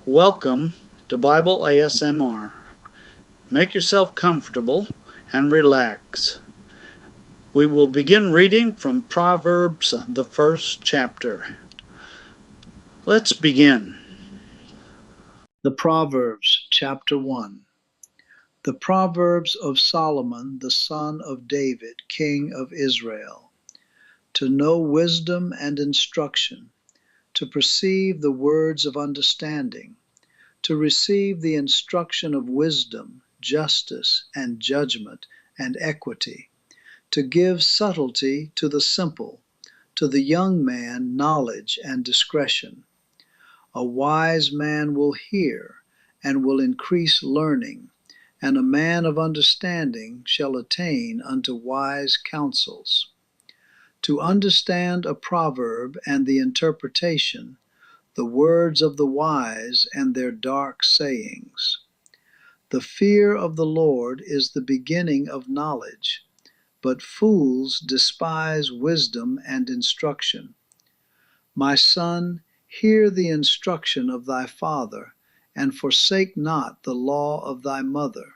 Welcome to Bible ASMR. Make yourself comfortable and relax. We will begin reading from Proverbs, the first chapter. Let's begin. The Proverbs, chapter 1. The Proverbs of Solomon, the son of David, king of Israel. To know wisdom and instruction, to perceive the words of understanding, to receive the instruction of wisdom, justice, and judgment, and equity, to give subtlety to the simple, to the young man knowledge and discretion. A wise man will hear, and will increase learning, and a man of understanding shall attain unto wise counsels. To understand a proverb and the interpretation, the words of the wise and their dark sayings. The fear of the Lord is the beginning of knowledge, but fools despise wisdom and instruction. My son, hear the instruction of thy father, and forsake not the law of thy mother,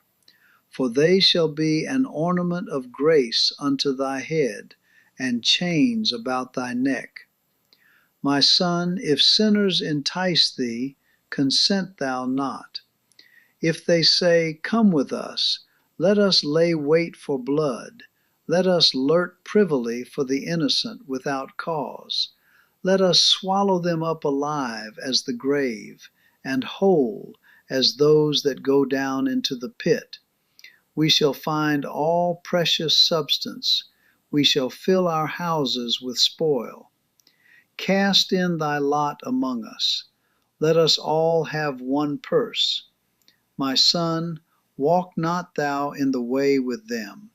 for they shall be an ornament of grace unto thy head, and chains about thy neck. My son, if sinners entice thee, consent thou not. If they say, Come with us, let us lay wait for blood, let us lurk privily for the innocent without cause. Let us swallow them up alive as the grave, and whole as those that go down into the pit. We shall find all precious substance. We shall fill our houses with spoil. Cast in thy lot among us. Let us all have one purse. My son, walk not thou in the way with them.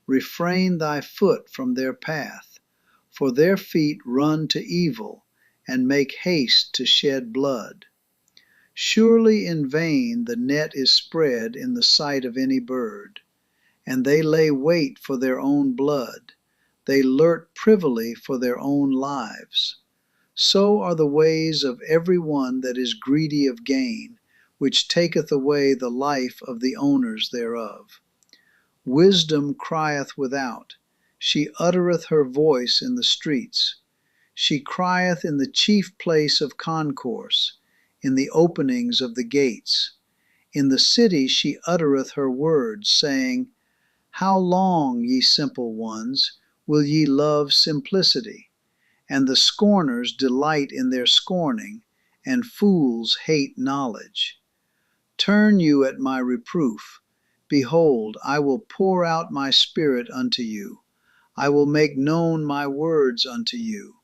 Refrain thy foot from their path. For their feet run to evil, and make haste to shed blood. Surely in vain the net is spread in the sight of any bird, and they lay wait for their own blood, they lurk privily for their own lives. So are the ways of every one that is greedy of gain, which taketh away the life of the owners thereof. Wisdom crieth without, she uttereth her voice in the streets. She crieth in the chief place of concourse, in the openings of the gates. In the city she uttereth her words, saying, How long, ye simple ones, will ye love simplicity? And the scorners delight in their scorning, and fools hate knowledge. Turn you at my reproof. Behold, I will pour out my spirit unto you. I will make known my words unto you.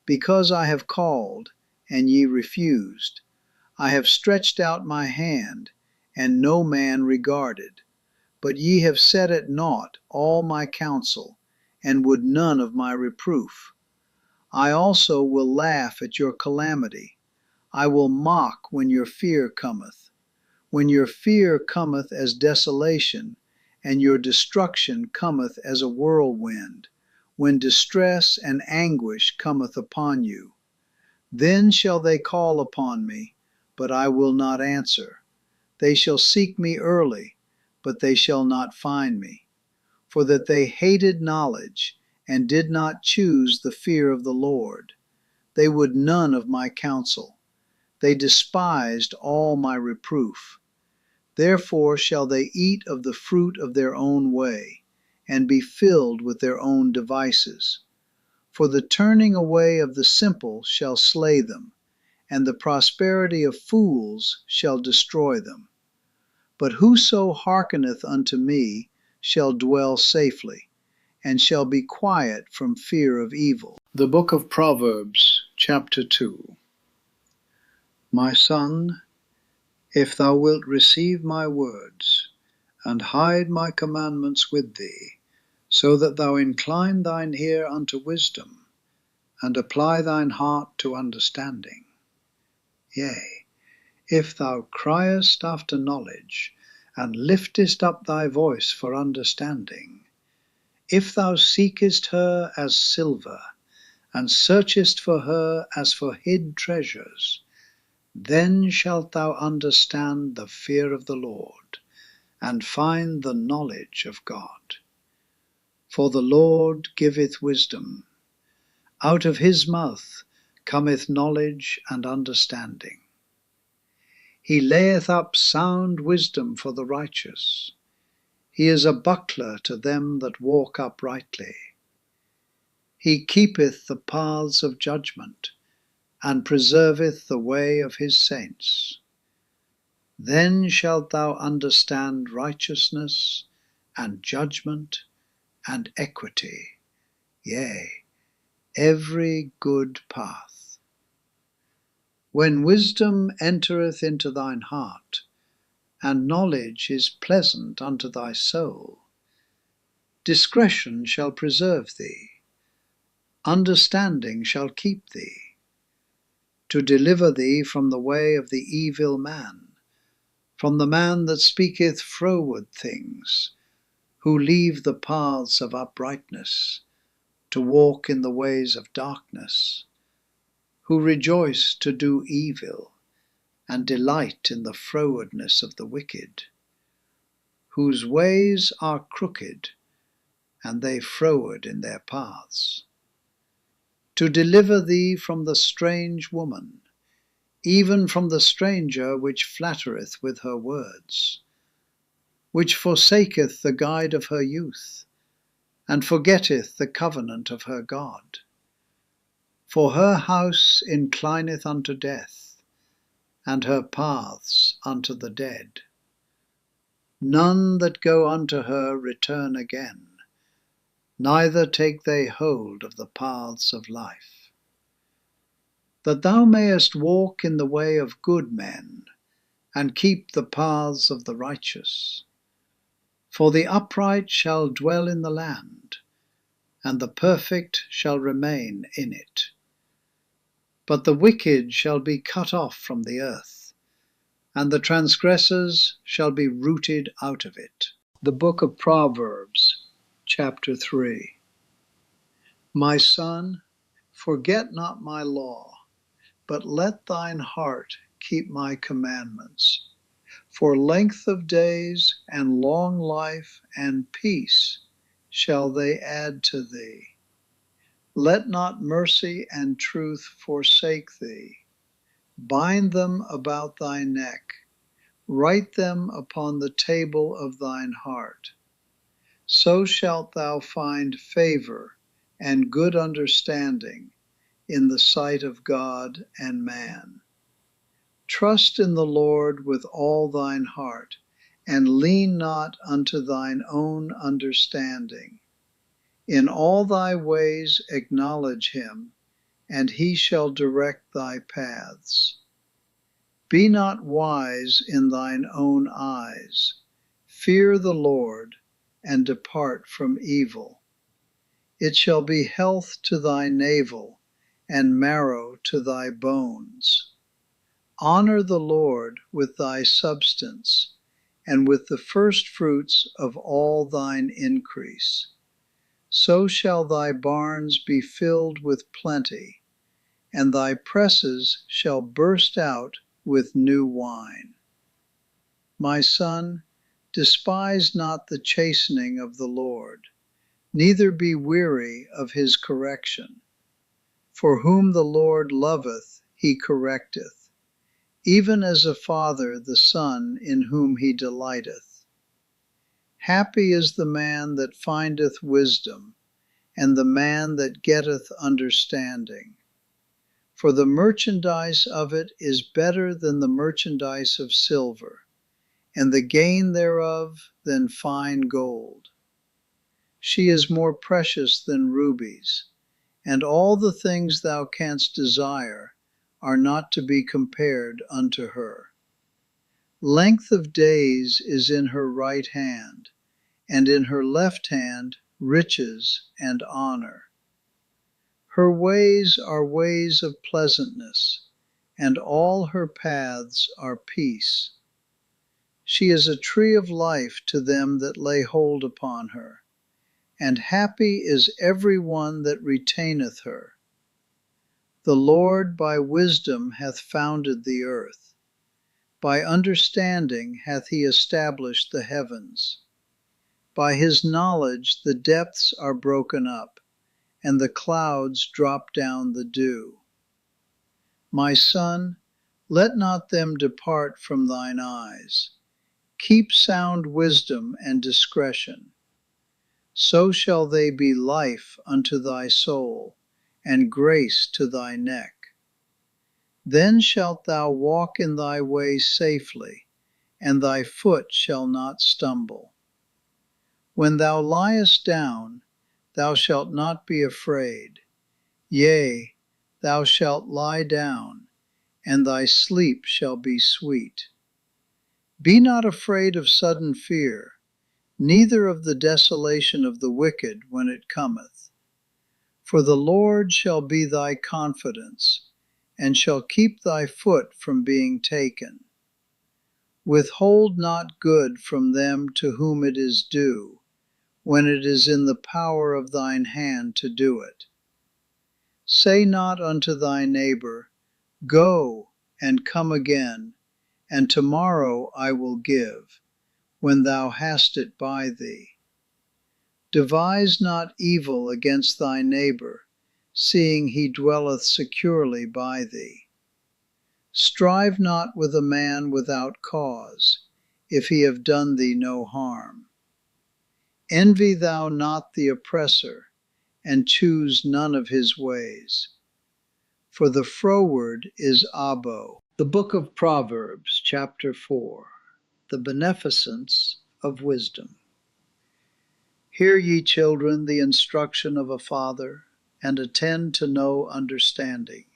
Because I have called, and ye refused. I have stretched out my hand, and no man regarded. But ye have set at naught all my counsel, and would none of my reproof. I also will laugh at your calamity. I will mock when your fear cometh. When your fear cometh as desolation, and your destruction cometh as a whirlwind, when distress and anguish cometh upon you. Then shall they call upon me, but I will not answer. They shall seek me early, but they shall not find me. For that they hated knowledge, and did not choose the fear of the Lord. They would none of my counsel. They despised all my reproof. Therefore shall they eat of the fruit of their own way, and be filled with their own devices. For the turning away of the simple shall slay them, and the prosperity of fools shall destroy them. But whoso hearkeneth unto me shall dwell safely, and shall be quiet from fear of evil. The book of Proverbs, chapter 2. My son, if thou wilt receive my words, and hide my commandments with thee, so that thou incline thine ear unto wisdom, and apply thine heart to understanding. Yea, if thou criest after knowledge, and liftest up thy voice for understanding, if thou seekest her as silver, and searchest for her as for hid treasures, Then shalt thou understand the fear of the Lord, and find the knowledge of God. For the Lord giveth wisdom. Out of his mouth cometh knowledge and understanding. He layeth up sound wisdom for the righteous. He is a buckler to them that walk uprightly. He keepeth the paths of judgment, and preserveth the way of his saints. Then shalt thou understand righteousness, and judgment, and equity, yea, every good path. When wisdom entereth into thine heart, and knowledge is pleasant unto thy soul, discretion shall preserve thee, understanding shall keep thee, to deliver thee from the way of the evil man, from the man that speaketh froward things, who leave the paths of uprightness, to walk in the ways of darkness, who rejoice to do evil, and delight in the frowardness of the wicked, whose ways are crooked, and they froward in their paths. To deliver thee from the strange woman, even from the stranger which flattereth with her words, which forsaketh the guide of her youth, and forgetteth the covenant of her God. For her house inclineth unto death, and her paths unto the dead. None that go unto her return again, neither take they hold of the paths of life. That thou mayest walk in the way of good men, and keep the paths of the righteous. For the upright shall dwell in the land, and the perfect shall remain in it. But the wicked shall be cut off from the earth, and the transgressors shall be rooted out of it. The book of Proverbs, chapter 3. My son, forget not my law, but let thine heart keep my commandments. For length of days and long life and peace shall they add to thee. Let not mercy and truth forsake thee. Bind them about thy neck. Write them upon the table of thine heart. So shalt thou find favor and good understanding in the sight of God and man. Trust in the Lord with all thine heart, and lean not unto thine own understanding. In all thy ways acknowledge him, and he shall direct thy paths. Be not wise in thine own eyes. Fear the Lord, and depart from evil. It shall be health to thy navel, and marrow to thy bones. Honor the Lord with thy substance, and with the firstfruits of all thine increase. So shall thy barns be filled with plenty, and thy presses shall burst out with new wine. My son, despise not the chastening of the Lord, neither be weary of his correction. For whom the Lord loveth, he correcteth, even as a father the son in whom he delighteth. Happy is the man that findeth wisdom, and the man that getteth understanding. For the merchandise of it is better than the merchandise of silver, and the gain thereof than fine gold. She is more precious than rubies, and all the things thou canst desire are not to be compared unto her. Length of days is in her right hand, and in her left hand riches and honor. Her ways are ways of pleasantness, and all her paths are peace. She is a tree of life to them that lay hold upon her, and happy is every one that retaineth her. The Lord by wisdom hath founded the earth. By understanding hath he established the heavens. By his knowledge the depths are broken up, and the clouds drop down the dew. My son, let not them depart from thine eyes. Keep sound wisdom and discretion. So shall they be life unto thy soul, and grace to thy neck. Then shalt thou walk in thy way safely, and thy foot shall not stumble. When thou liest down, thou shalt not be afraid. Yea, thou shalt lie down, and thy sleep shall be sweet. Be not afraid of sudden fear, neither of the desolation of the wicked when it cometh. For the Lord shall be thy confidence, and shall keep thy foot from being taken. Withhold not good from them to whom it is due, when it is in the power of thine hand to do it. Say not unto thy neighbor, Go, and come again, and tomorrow I will give, when thou hast it by thee. Devise not evil against thy neighbor, seeing he dwelleth securely by thee. Strive not with a man without cause, if he have done thee no harm. Envy thou not the oppressor, and choose none of his ways. For the froward is Abo. The book of Proverbs, chapter 4. The beneficence of wisdom. Hear ye, children, the instruction of a father, and attend to know understanding.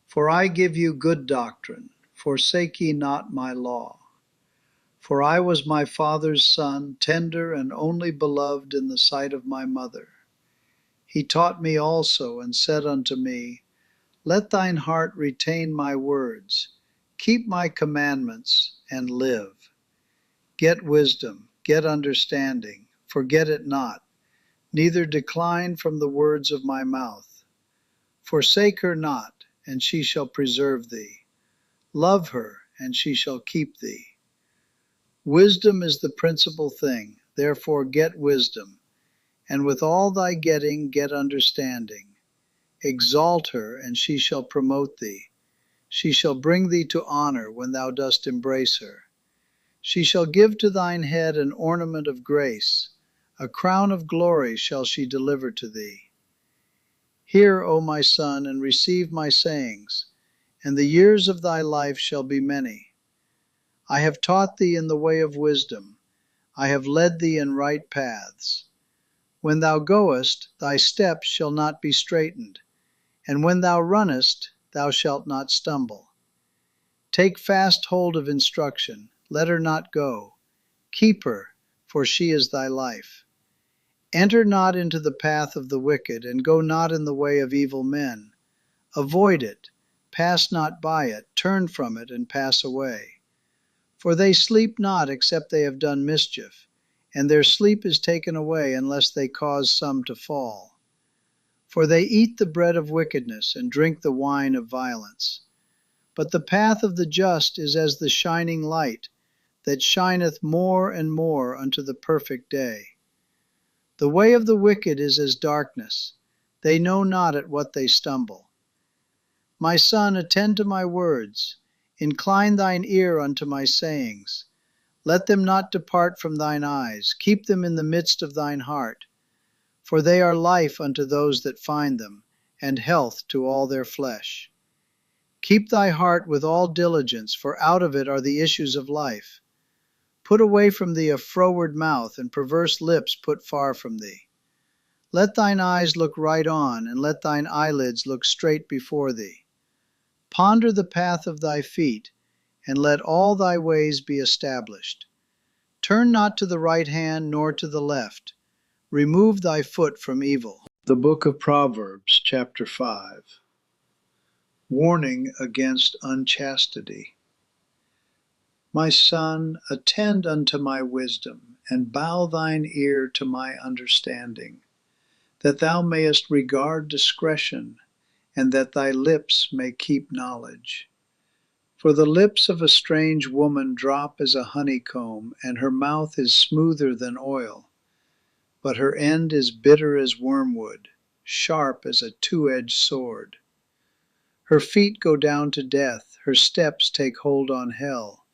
For I give you good doctrine, forsake ye not my law. For I was my father's son, tender and only beloved in the sight of my mother. He taught me also, and said unto me, Let thine heart retain my words, keep my commandments, and live. Get wisdom, get understanding, forget it not, neither decline from the words of my mouth. Forsake her not, and she shall preserve thee. Love her, and she shall keep thee. Wisdom is the principal thing, therefore get wisdom, and with all thy getting get understanding. Exalt her, and she shall promote thee. She shall bring thee to honor when thou dost embrace her. She shall give to thine head an ornament of grace, a crown of glory shall she deliver to thee. Hear, O my son, and receive my sayings, and the years of thy life shall be many. I have taught thee in the way of wisdom, I have led thee in right paths. When thou goest, thy steps shall not be straitened, and when thou runnest, thou shalt not stumble. Take fast hold of instruction, let her not go. Keep her, for she is thy life. Enter not into the path of the wicked, and go not in the way of evil men. Avoid it, pass not by it, turn from it, and pass away. For they sleep not except they have done mischief, and their sleep is taken away unless they cause some to fall. For they eat the bread of wickedness, and drink the wine of violence. But the path of the just is as the shining light, that shineth more and more unto the perfect day. The way of the wicked is as darkness, they know not at what they stumble. My son, attend to my words, incline thine ear unto my sayings. Let them not depart from thine eyes, keep them in the midst of thine heart. For they are life unto those that find them, and health to all their flesh. Keep thy heart with all diligence, for out of it are the issues of life. Put away from thee a froward mouth, and perverse lips put far from thee. Let thine eyes look right on, and let thine eyelids look straight before thee. Ponder the path of thy feet, and let all thy ways be established. Turn not to the right hand, nor to the left. Remove thy foot from evil. The book of Proverbs, chapter 5. Warning against unchastity. My son, attend unto my wisdom, and bow thine ear to my understanding, that thou mayest regard discretion, and that thy lips may keep knowledge. For the lips of a strange woman drop as a honeycomb, and her mouth is smoother than oil, but her end is bitter as wormwood, sharp as a two-edged sword. Her feet go down to death, her steps take hold on hell.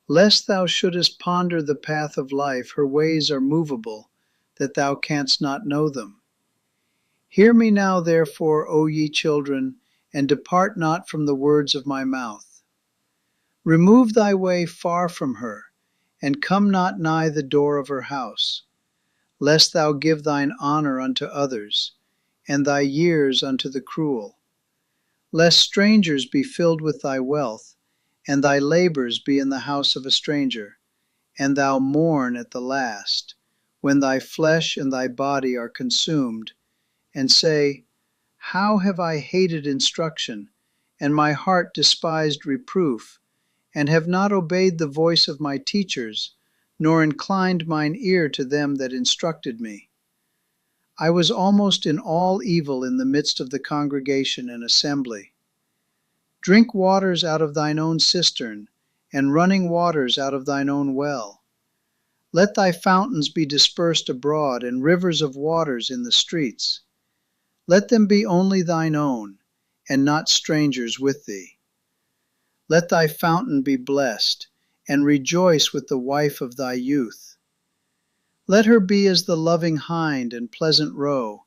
Lest thou shouldest ponder the path of life, her ways are movable, that thou canst not know them. Hear me now, therefore, O ye children, and depart not from the words of my mouth. Remove thy way far from her, and come not nigh the door of her house, lest thou give thine honor unto others, and thy years unto the cruel. Lest strangers be filled with thy wealth, and thy labors be in the house of a stranger, and thou mourn at the last, when thy flesh and thy body are consumed, and say, How have I hated instruction, and my heart despised reproof, and have not obeyed the voice of my teachers, nor inclined mine ear to them that instructed me. I was almost in all evil in the midst of the congregation and assembly. Drink waters out of thine own cistern, and running waters out of thine own well. Let thy fountains be dispersed abroad, and rivers of waters in the streets. Let them be only thine own, and not strangers with thee. Let thy fountain be blessed, and rejoice with the wife of thy youth. Let her be as the loving hind and pleasant roe.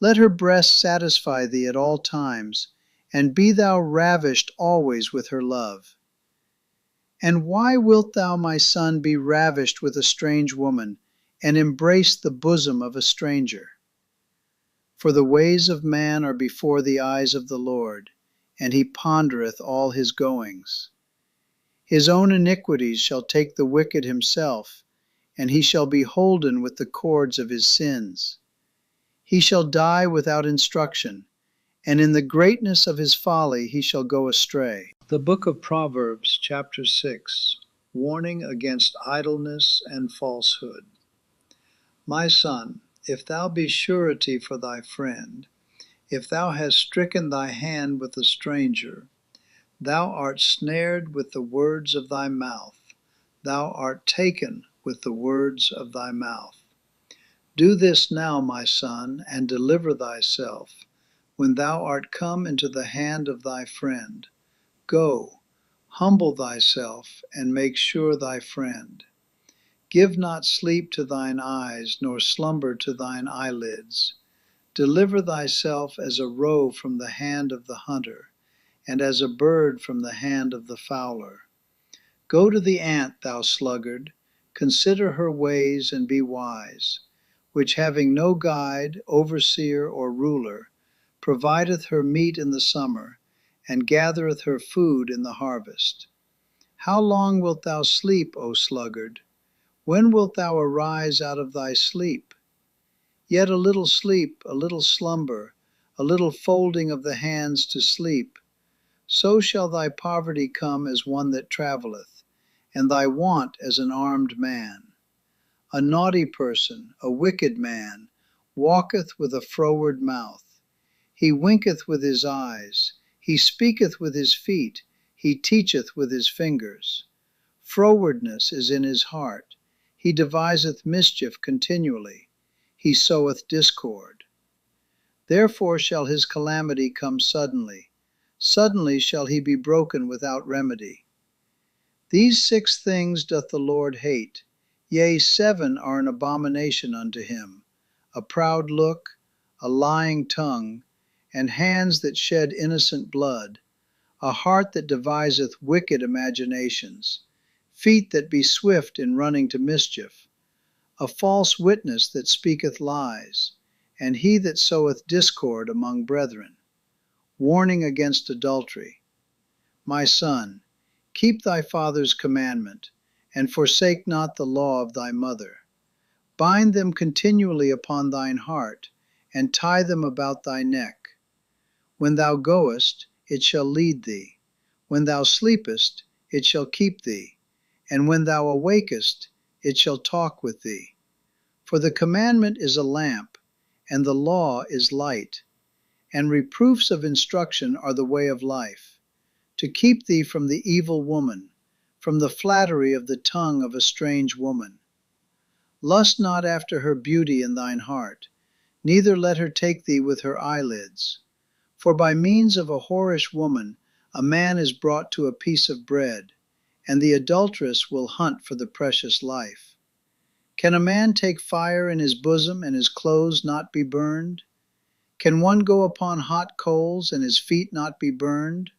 Let her breast satisfy thee at all times, and be thou ravished always with her love. And why wilt thou, my son, be ravished with a strange woman, and embrace the bosom of a stranger? For the ways of man are before the eyes of the Lord, and he pondereth all his goings. His own iniquities shall take the wicked himself, and he shall be holden with the cords of his sins. He shall die without instruction, and in the greatness of his folly he shall go astray. The book of Proverbs, chapter 6, warning against idleness and falsehood. My son, if thou be surety for thy friend, if thou hast stricken thy hand with a stranger, thou art snared with the words of thy mouth, thou art taken with the words of thy mouth. Do this now, my son, and deliver thyself, when thou art come into the hand of thy friend. Go, humble thyself, and make sure thy friend. Give not sleep to thine eyes, nor slumber to thine eyelids. Deliver thyself as a roe from the hand of the hunter, and as a bird from the hand of the fowler. Go to the ant, thou sluggard, consider her ways, and be wise, which having no guide, overseer, or ruler, provideth her meat in the summer, and gathereth her food in the harvest. How long wilt thou sleep, O sluggard? When wilt thou arise out of thy sleep? Yet a little sleep, a little slumber, a little folding of the hands to sleep. So shall thy poverty come as one that travelleth, and thy want as an armed man. A naughty person, a wicked man, walketh with a froward mouth. He winketh with his eyes, he speaketh with his feet, he teacheth with his fingers. Frowardness is in his heart, he deviseth mischief continually, he soweth discord. Therefore shall his calamity come suddenly, suddenly shall he be broken without remedy. These 6 things doth the Lord hate, yea, 7 are an abomination unto him: a proud look, a lying tongue, and hands that shed innocent blood, a heart that deviseth wicked imaginations, feet that be swift in running to mischief, a false witness that speaketh lies, and he that soweth discord among brethren. Warning against adultery. My son, keep thy father's commandment, and forsake not the law of thy mother. Bind them continually upon thine heart, and tie them about thy neck. When thou goest, it shall lead thee. When thou sleepest, it shall keep thee. And when thou awakest, it shall talk with thee. For the commandment is a lamp, and the law is light, and reproofs of instruction are the way of life, to keep thee from the evil woman, from the flattery of the tongue of a strange woman. Lust not after her beauty in thine heart, neither let her take thee with her eyelids. For by means of a whorish woman a man is brought to a piece of bread, and the adulteress will hunt for the precious life. Can a man take fire in his bosom, and his clothes not be burned? Can one go upon hot coals, and his feet not be burned?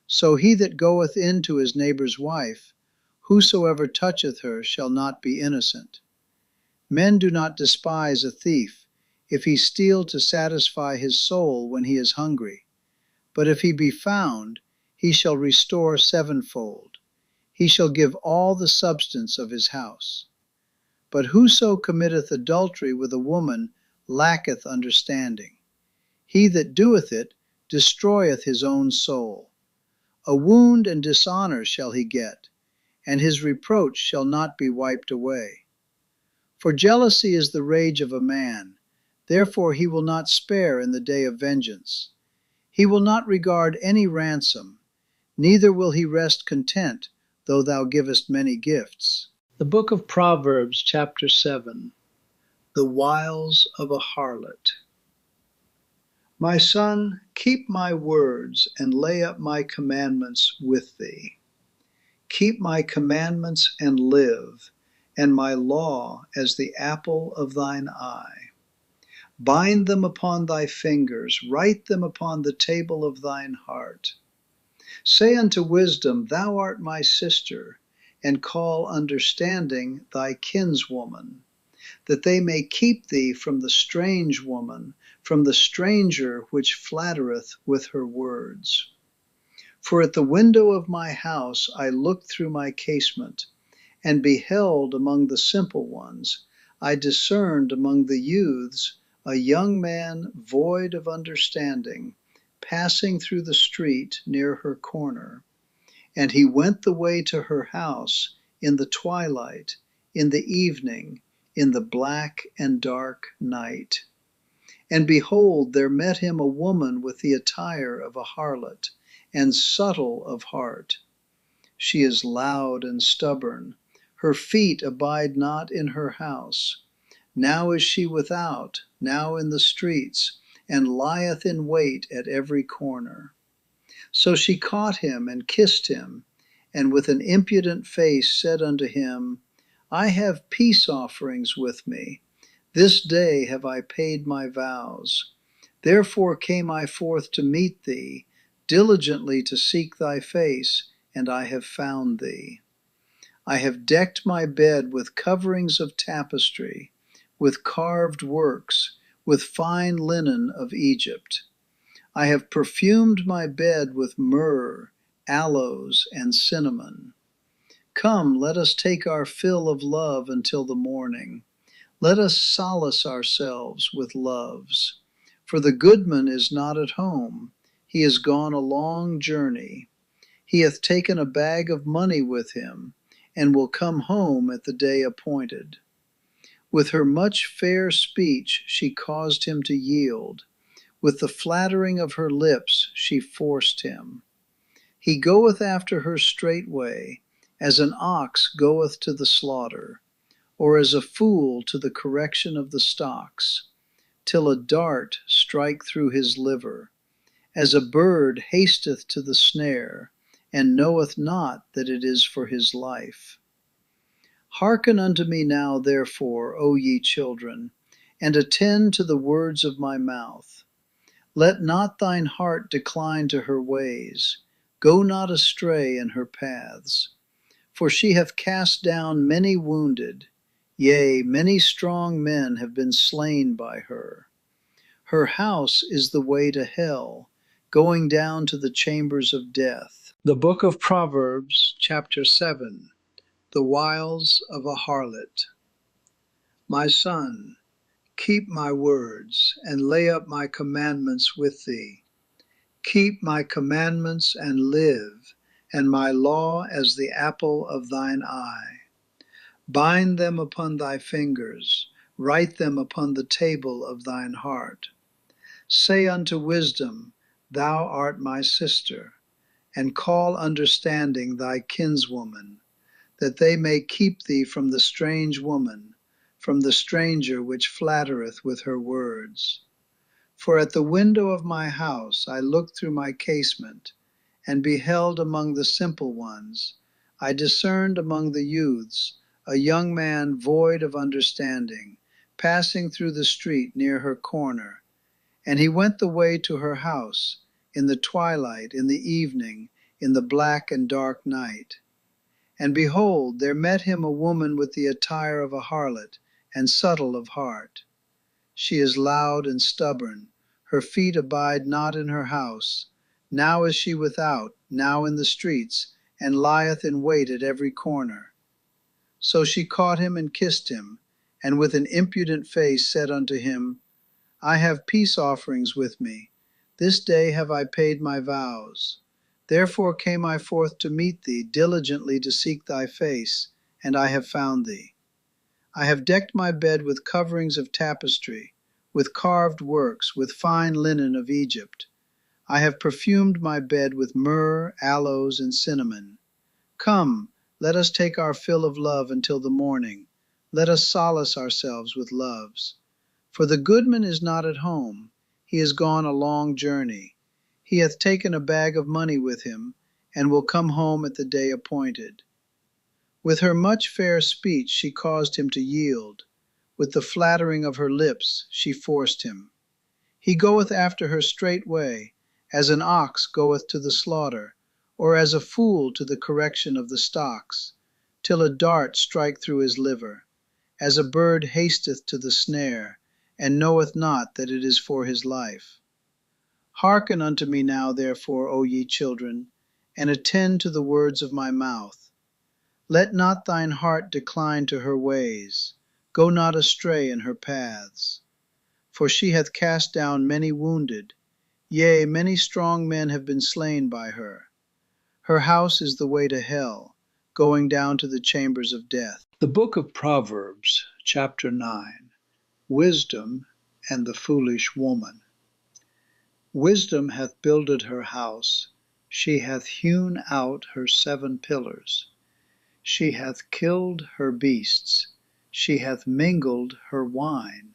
So he that goeth in to his neighbour's wife, whosoever toucheth her shall not be innocent. Men do not despise a thief, if he steal to satisfy his soul when he is hungry. But if he be found, he shall restore sevenfold. He shall give all the substance of his house. But whoso committeth adultery with a woman lacketh understanding. He that doeth it destroyeth his own soul. A wound and dishonor shall he get, and his reproach shall not be wiped away. For jealousy is the rage of a man, therefore he will not spare in the day of vengeance. He will not regard any ransom, neither will he rest content, though thou givest many gifts. The book of Proverbs, chapter 7. The wiles of a harlot. My son, keep my words, and lay up my commandments with thee. Keep my commandments and live, and my law as the apple of thine eye. Bind them upon thy fingers, write them upon the table of thine heart. Say unto wisdom, Thou art my sister, and call understanding thy kinswoman, that they may keep thee from the strange woman, from the stranger which flattereth with her words. For at the window of my house I looked through my casement, and beheld among the simple ones, I discerned among the youths a young man void of understanding, passing through the street near her corner. And he went the way to her house in the twilight, in the evening, in the black and dark night. And behold, there met him a woman with the attire of a harlot, and subtle of heart. She is loud and stubborn. Her feet abide not in her house. Now is she without, now in the streets, and lieth in wait at every corner. So she caught him and kissed him, and with an impudent face said unto him, I have peace offerings with me. This day have I paid my vows. Therefore came I forth to meet thee, diligently to seek thy face, and I have found thee. I have decked my bed with coverings of tapestry, with carved works, with fine linen of Egypt. I have perfumed my bed with myrrh, aloes, and cinnamon. Come, let us take our fill of love until the morning. Let us solace ourselves with loves. For the goodman is not at home. He is gone a long journey. He hath taken a bag of money with him, and will come home at the day appointed. With her much fair speech she caused him to yield. With the flattering of her lips she forced him. He goeth after her straightway, as an ox goeth to the slaughter, or as a fool to the correction of the stocks, till a dart strike through his liver, as a bird hasteth to the snare, and knoweth not that it is for his life. Hearken unto me now, therefore, O ye children, and attend to the words of my mouth. Let not thine heart decline to her ways, go not astray in her paths. For she hath cast down many wounded, yea, many strong men have been slain by her. Her house is the way to hell, going down to the chambers of death. The book of Proverbs, chapter 7. The wiles of a harlot. My son, keep my words, and lay up my commandments with thee. Keep my commandments and live, and my law as the apple of thine eye. Bind them upon thy fingers, write them upon the table of thine heart. Say unto wisdom, Thou art my sister, and call understanding thy kinswoman, that they may keep thee from the strange woman, from the stranger which flattereth with her words. For at the window of my house I looked through my casement, and beheld among the simple ones, I discerned among the youths, a young man void of understanding, passing through the street near her corner. And he went the way to her house, in the twilight, in the evening, in the black and dark night. And behold, there met him a woman with the attire of a harlot, and subtle of heart. She is loud and stubborn, her feet abide not in her house. Now is she without, now in the streets, and lieth in wait at every corner. So she caught him and kissed him, and with an impudent face said unto him, I have peace offerings with me. This day have I paid my vows. Therefore came I forth to meet thee, diligently to seek thy face, and I have found thee. I have decked my bed with coverings of tapestry, with carved works, with fine linen of Egypt. I have perfumed my bed with myrrh, aloes, and cinnamon. Come, let us take our fill of love until the morning. Let us solace ourselves with loves. For the goodman is not at home, he is gone a long journey. He hath taken a bag of money with him, and will come home at the day appointed. With her much fair speech she caused him to yield. With the flattering of her lips she forced him. He goeth after her straightway, as an ox goeth to the slaughter, or as a fool to the correction of the stocks, till a dart strike through his liver, as a bird hasteth to the snare, and knoweth not that it is for his life. Hearken unto me now, therefore, O ye children, and attend to the words of my mouth. Let not thine heart decline to her ways, go not astray in her paths. For she hath cast down many wounded, yea, many strong men have been slain by her. Her house is the way to hell, going down to the chambers of death. The book of Proverbs, chapter 9. Wisdom and the foolish woman. Wisdom hath builded her house, she hath hewn out her 7 pillars. She hath killed her beasts, she hath mingled her wine,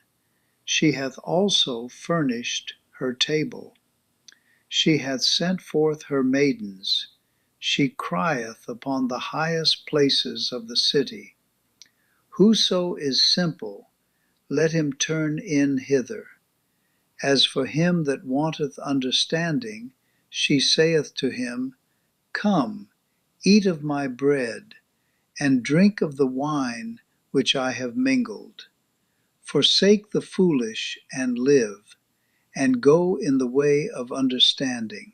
she hath also furnished her table. She hath sent forth her maidens, she crieth upon the highest places of the city. Whoso is simple, let him turn in hither. As for him that wanteth understanding, she saith to him, Come, eat of my bread, and drink of the wine which I have mingled. Forsake the foolish and live, and go in the way of understanding.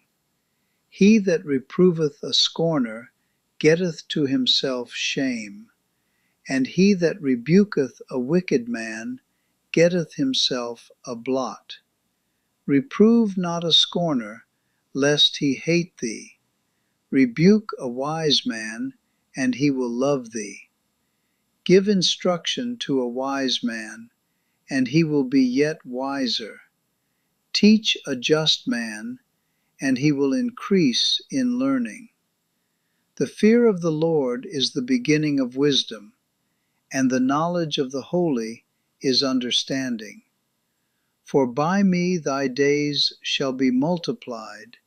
He that reproveth a scorner getteth to himself shame, and he that rebuketh a wicked man getteth himself a blot. Reprove not a scorner, lest he hate thee. Rebuke a wise man, and he will love thee. Give instruction to a wise man, and he will be yet wiser. Teach a just man, and he will increase in learning. The fear of the Lord is the beginning of wisdom, and the knowledge of the holy is understanding. For by me thy days shall be multiplied,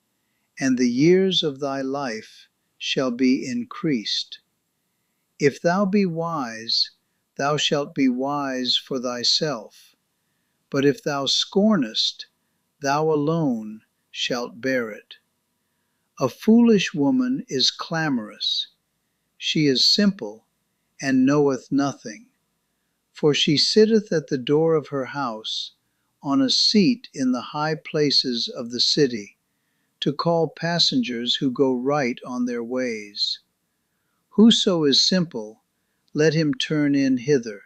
and the years of thy life shall be increased. If thou be wise, thou shalt be wise for thyself, but if thou scornest, thou alone shalt bear it. A foolish woman is clamorous, she is simple, and knoweth nothing. For she sitteth at the door of her house, on a seat in the high places of the city, to call passengers who go right on their ways. Whoso is simple, let him turn in hither.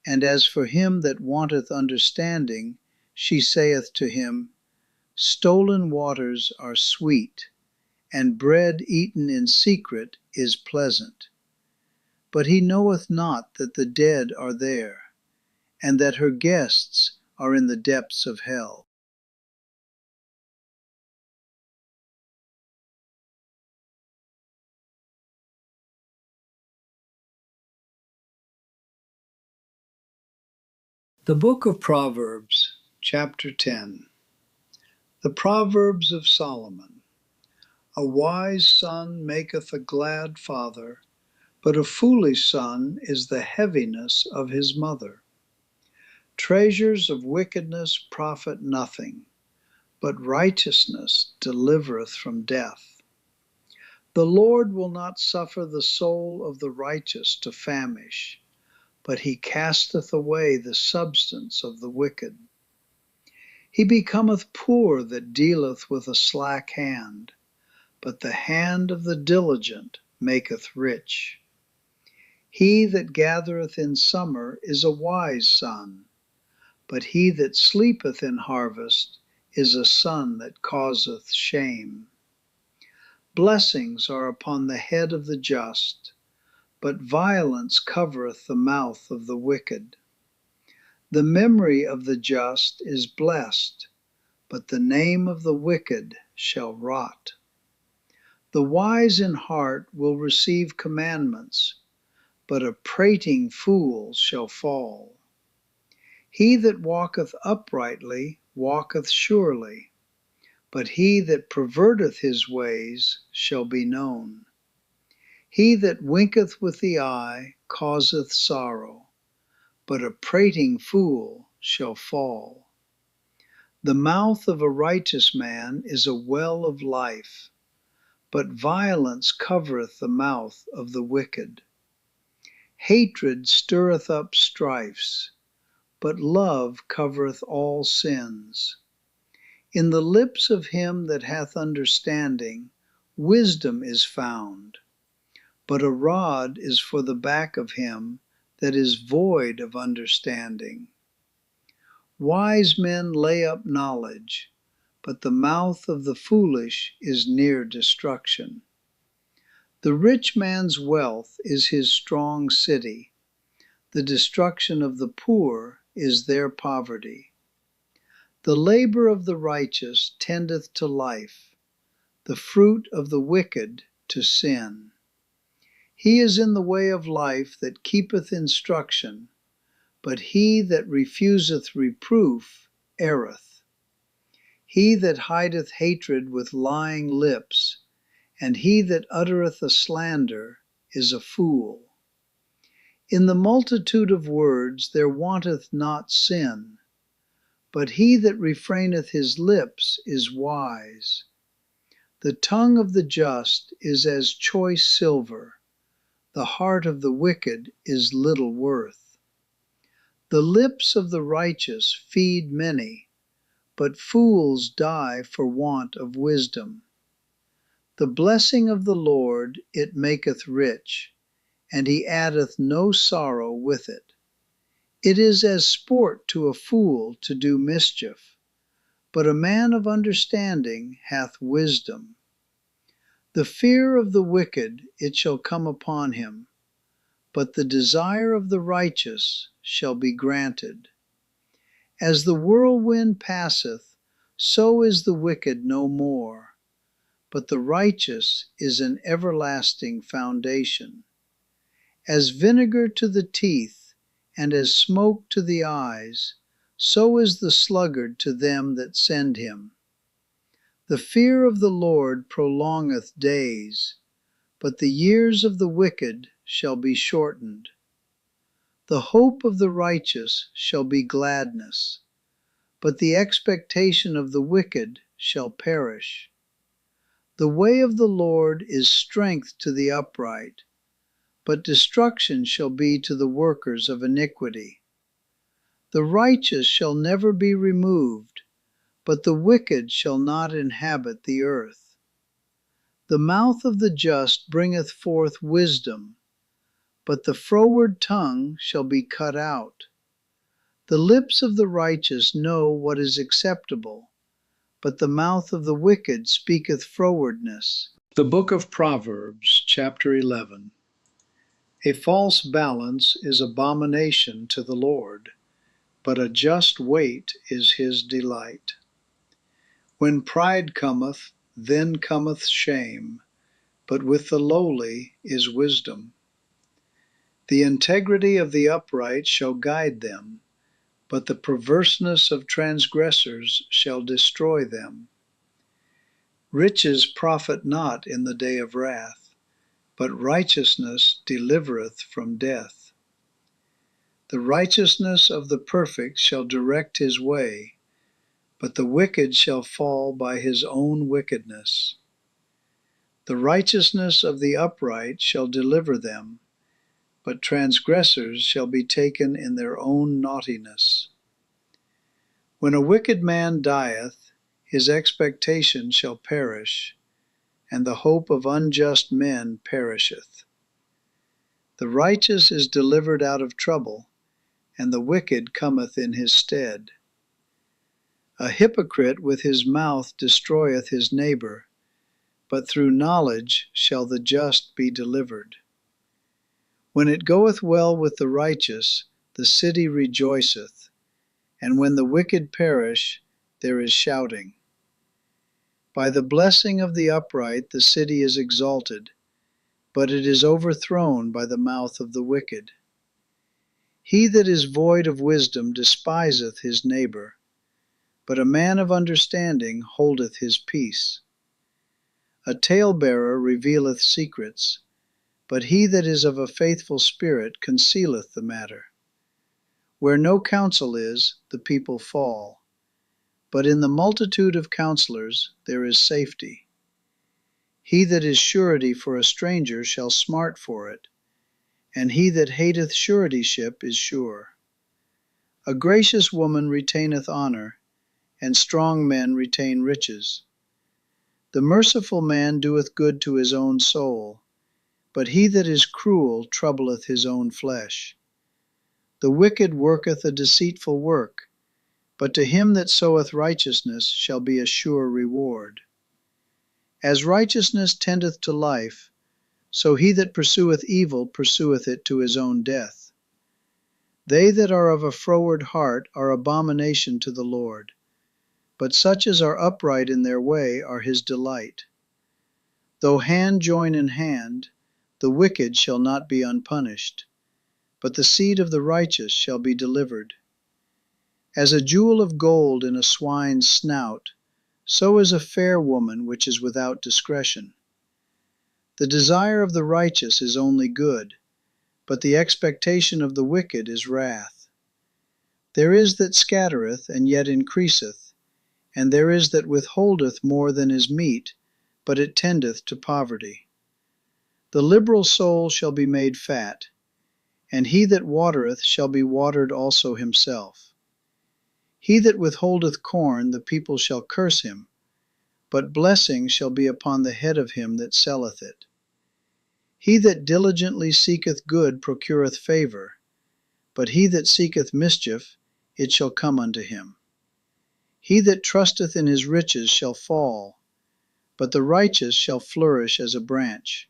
And as for him that wanteth understanding, she saith to him, Stolen waters are sweet, and bread eaten in secret is pleasant. But he knoweth not that the dead are there, and that her guests are in the depths of hell. The Book of Proverbs, chapter 10. The Proverbs of Solomon. A wise son maketh a glad father, but a foolish son is the heaviness of his mother. Treasures of wickedness profit nothing, but righteousness delivereth from death. The Lord will not suffer the soul of the righteous to famish, but he casteth away the substance of the wicked. He becometh poor that dealeth with a slack hand, but the hand of the diligent maketh rich. He that gathereth in summer is a wise son, but he that sleepeth in harvest is a son that causeth shame. Blessings are upon the head of the just, but violence covereth the mouth of the wicked. The memory of the just is blessed, but the name of the wicked shall rot. The wise in heart will receive commandments, but a prating fool shall fall. He that walketh uprightly walketh surely, but he that perverteth his ways shall be known. He that winketh with the eye causeth sorrow, but a prating fool shall fall. The mouth of a righteous man is a well of life, but violence covereth the mouth of the wicked. Hatred stirreth up strifes, but love covereth all sins. In the lips of him that hath understanding, wisdom is found, but a rod is for the back of him that is void of understanding. Wise men lay up knowledge, but the mouth of the foolish is near destruction. The rich man's wealth is his strong city. The destruction of the poor is their poverty. The labor of the righteous tendeth to life, the fruit of the wicked to sin. He is in the way of life that keepeth instruction, but he that refuseth reproof erreth. He that hideth hatred with lying lips, and he that uttereth a slander, is a fool. In the multitude of words there wanteth not sin, but he that refraineth his lips is wise. The tongue of the just is as choice silver, the heart of the wicked is little worth. The lips of the righteous feed many, but fools die for want of wisdom. The blessing of the Lord it maketh rich, and he addeth no sorrow with it. It is as sport to a fool to do mischief, but a man of understanding hath wisdom. The fear of the wicked it shall come upon him, but the desire of the righteous shall be granted. As the whirlwind passeth, so is the wicked no more, but the righteous is an everlasting foundation. As vinegar to the teeth, and as smoke to the eyes, so is the sluggard to them that send him. The fear of the Lord prolongeth days, but the years of the wicked shall be shortened. The hope of the righteous shall be gladness, but the expectation of the wicked shall perish. The way of the Lord is strength to the upright, but destruction shall be to the workers of iniquity. The righteous shall never be removed, but the wicked shall not inhabit the earth. The mouth of the just bringeth forth wisdom, but the froward tongue shall be cut out. The lips of the righteous know what is acceptable, but the mouth of the wicked speaketh frowardness. The Book of Proverbs, chapter 11. A false balance is abomination to the Lord, but a just weight is his delight. When pride cometh, then cometh shame, but with the lowly is wisdom. The integrity of the upright shall guide them, but the perverseness of transgressors shall destroy them. Riches profit not in the day of wrath, but righteousness delivereth from death. The righteousness of the perfect shall direct his way, but the wicked shall fall by his own wickedness. The righteousness of the upright shall deliver them, but transgressors shall be taken in their own naughtiness. When a wicked man dieth, his expectation shall perish, and the hope of unjust men perisheth. The righteous is delivered out of trouble, and the wicked cometh in his stead. A hypocrite with his mouth destroyeth his neighbor, but through knowledge shall the just be delivered. When it goeth well with the righteous, the city rejoiceth, and when the wicked perish, there is shouting. By the blessing of the upright the city is exalted, but it is overthrown by the mouth of the wicked. He that is void of wisdom despiseth his neighbor, but a man of understanding holdeth his peace. A talebearer revealeth secrets, but he that is of a faithful spirit concealeth the matter. Where no counsel is, the people fall, but in the multitude of counselors there is safety. He that is surety for a stranger shall smart for it, and he that hateth suretyship is sure. A gracious woman retaineth honor, and strong men retain riches. The merciful man doeth good to his own soul, but he that is cruel troubleth his own flesh. The wicked worketh a deceitful work, but to him that soweth righteousness shall be a sure reward. As righteousness tendeth to life, so he that pursueth evil pursueth it to his own death. They that are of a froward heart are abomination to the Lord, but such as are upright in their way are his delight. Though hand join in hand, the wicked shall not be unpunished, but the seed of the righteous shall be delivered. As a jewel of gold in a swine's snout, so is a fair woman which is without discretion. The desire of the righteous is only good, but the expectation of the wicked is wrath. There is that scattereth, and yet increaseth, and there is that withholdeth more than is meet, but it tendeth to poverty. The liberal soul shall be made fat, and he that watereth shall be watered also himself. He that withholdeth corn, the people shall curse him, but blessing shall be upon the head of him that selleth it. He that diligently seeketh good procureth favor, but he that seeketh mischief, it shall come unto him. He that trusteth in his riches shall fall, but the righteous shall flourish as a branch.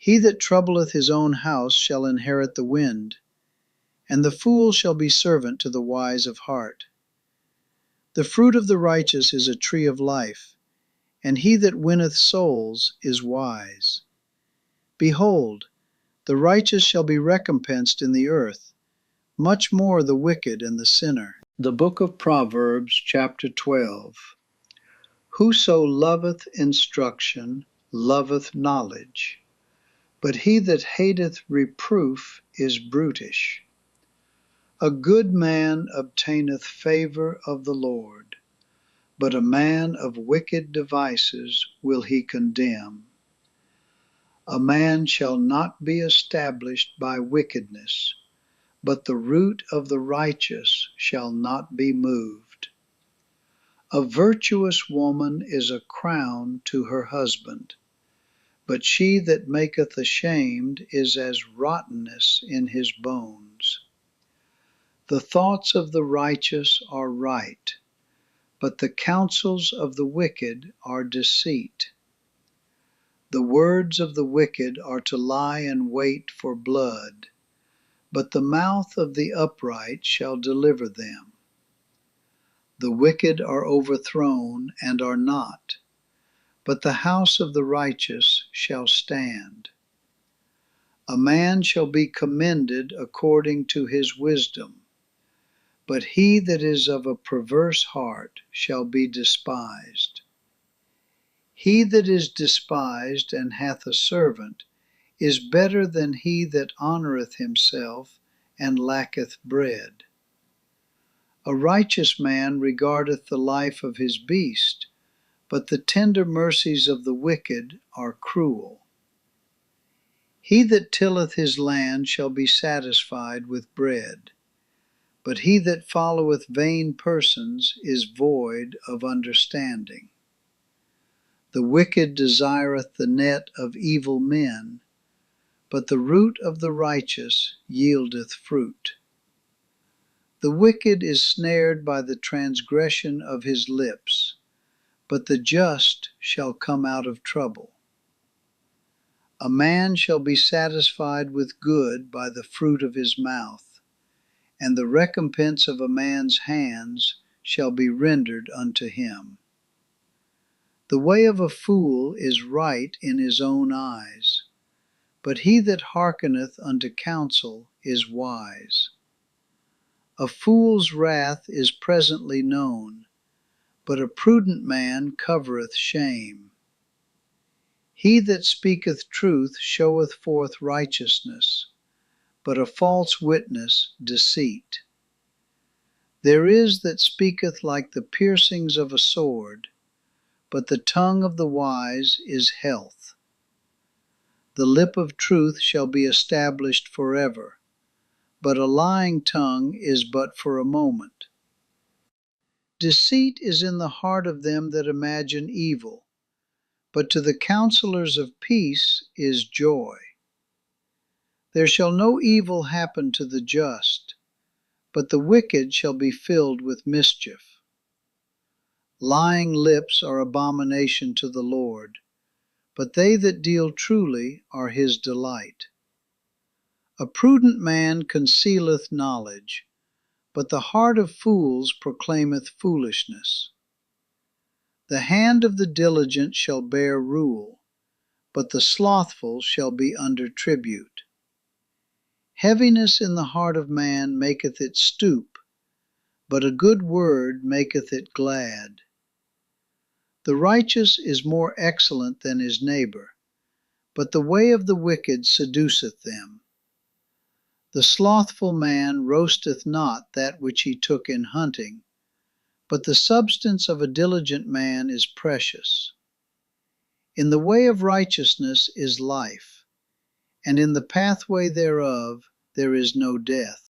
He that troubleth his own house shall inherit the wind, and the fool shall be servant to the wise of heart. The fruit of the righteous is a tree of life, and he that winneth souls is wise. Behold, the righteous shall be recompensed in the earth, much more the wicked and the sinner. The book of Proverbs, chapter 12. Whoso loveth instruction loveth knowledge, but he that hateth reproof is brutish. A good man obtaineth favor of the Lord, but a man of wicked devices will he condemn. A man shall not be established by wickedness, but the root of the righteous shall not be moved. A virtuous woman is a crown to her husband, but she that maketh ashamed is as rottenness in his bones. The thoughts of the righteous are right, but the counsels of the wicked are deceit. The words of the wicked are to lie in wait for blood, but the mouth of the upright shall deliver them. The wicked are overthrown and are not, but the house of the righteous shall stand. A man shall be commended according to his wisdom, but he that is of a perverse heart shall be despised. He that is despised and hath a servant is better than he that honoureth himself and lacketh bread. A righteous man regardeth the life of his beast, but the tender mercies of the wicked are cruel. He that tilleth his land shall be satisfied with bread, but he that followeth vain persons is void of understanding. The wicked desireth the net of evil men, but the root of the righteous yieldeth fruit. The wicked is snared by the transgression of his lips, but the just shall come out of trouble. A man shall be satisfied with good by the fruit of his mouth, and the recompense of a man's hands shall be rendered unto him. The way of a fool is right in his own eyes, but he that hearkeneth unto counsel is wise. A fool's wrath is presently known, but a prudent man covereth shame. He that speaketh truth showeth forth righteousness, but a false witness deceit. There is that speaketh like the piercings of a sword, but the tongue of the wise is health. The lip of truth shall be established forever, but a lying tongue is but for a moment. Deceit is in the heart of them that imagine evil, but to the counselors of peace is joy. There shall no evil happen to the just, but the wicked shall be filled with mischief. Lying lips are abomination to the Lord, but they that deal truly are his delight. A prudent man concealeth knowledge, but the heart of fools proclaimeth foolishness. The hand of the diligent shall bear rule, but the slothful shall be under tribute. Heaviness in the heart of man maketh it stoop, but a good word maketh it glad. The righteous is more excellent than his neighbor, but the way of the wicked seduceth them. The slothful man roasteth not that which he took in hunting, but the substance of a diligent man is precious. In the way of righteousness is life, and in the pathway thereof there is no death.